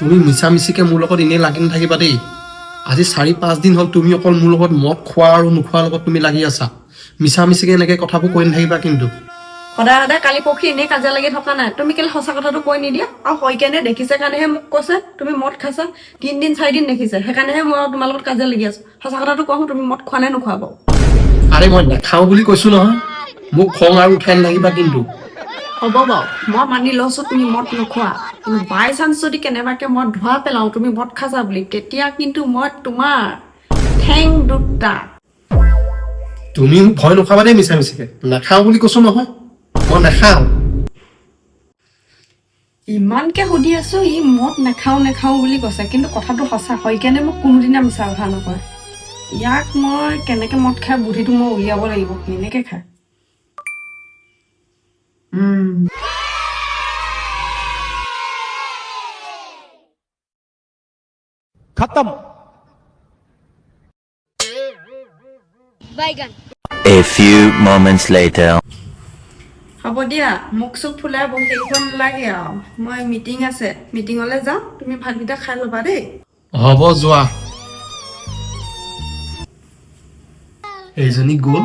তুমি মিছামিছিকে মোৰ লগত এনেই লাগি নাথাকিবা দেই আজি 4-5 দিন হ'ল তুমি অকল মোৰ লগত মদ খোৱা আৰু নোখোৱাৰ লগত তুমি লাগি আছা মিছামিছিকে এনেকৈ কথাবোৰ কৈ নাথাকিবা কিন্তু সদায় সদায় কালি পৰহি এনেই কাজিয়া লাগি থকা নাই তুমি কেলে সঁচা কথাটো কৈ নিদিয়া আৰু হয় কেনে দেখিছে কাৰণেহে মোক কৈছে তুমি মদ খাইছা 3 দিন 4 দিন দেখিছে সেইকাৰণেহে মই তোমাৰ লগত কাজিয়া লাগি আছো সঁচা কথাটো কোৱা তুমি মদ খোৱা নে নোখোৱা বাৰু আৰে মই নাখাওঁ বুলি কৈছো নহয় মোক খং আৰু উঠাই নাথাকিবা কিন্তু হ'ব বাৰু মই মানি লৈছো তুমি মদ নোখোৱা কিন্তু বাই চান্স যদি কেনেবাকে মই ধোৱা পেলাওঁ তুমি মদ খাইছা বুলি তেতিয়া কিন্তু মই তোমাৰ ঠেং দুটা তুমি মোক ভয় নোখাবা দেই মিছামিছিকে নাখাওঁ বুলি কৈছো নহয় মই নাখাওঁ ইমানকে সুধি আছো ই মদ নাখাওঁ বুলি কৈছে কিন্তু কথাটো সঁচা হয় কেনে মোক কোনোদিনা মিছা কথা নকয় ইয়াক মই কেনেকে মদ খাই বুদ্ধিটো মই উলিয়াব লাগিব কেনেকে খায় खत्म A few moments later. হ'ব দিয়া মুখ চুখ ফুলাই বহি থাকিব নালাগে আৰু মই মিটিং আছে মিটিঙলৈ যাওঁ তুমি ভাতকেইটা খাই ল'বা দেই হ'ব যোৱা এইজনী গ'ল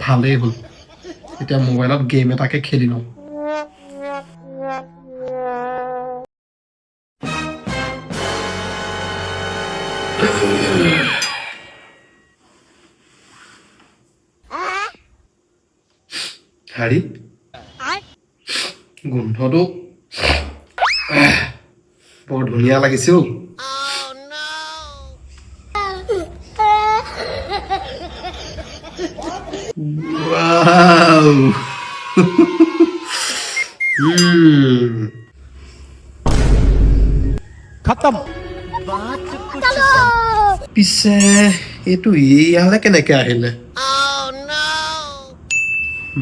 ভালেই হ'ল এতিয়া মোবাইলত গেম এটাকে খেলি লওঁ হাৰি গোন্ধটো বৰ ধুনীয়া লাগিছে অ' Wow. खत्म পিছে এইটো ইয়ালে কেনেকে আহিলে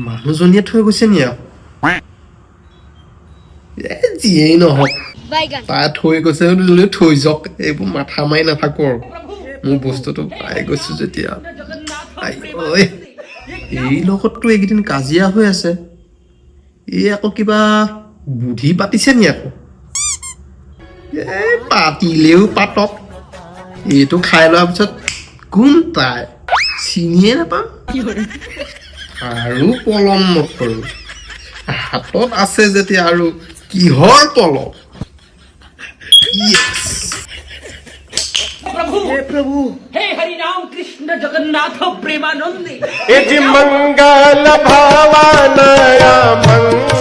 মানুহজনীয়ে থৈ গৈছে নি আৰু যিয়েই নহওক তাই থৈ গৈছে থৈ যাওক এইবোৰ মাথা মাৰি নাথাকো আৰু মোৰ বস্তুটো পাই গৈছো যেতিয়া এই লগততো এইকেইদিন কাজিয়া হৈ আছে এই আকৌ কিবা বুদ্ধি পাতিছে নি আকৌ পাতিলেও পাতক এইটো খাই লোৱাৰ পিছত কোন তাই চিনিয়ে নাপাম আৰু পলম নকৰো হাতত আছে যেতিয়া আৰু কিহৰ পলম प्रभु हे हरि राम कृष्ण जगन्नाथ प्रेमानंद मंगल भावनया मंगल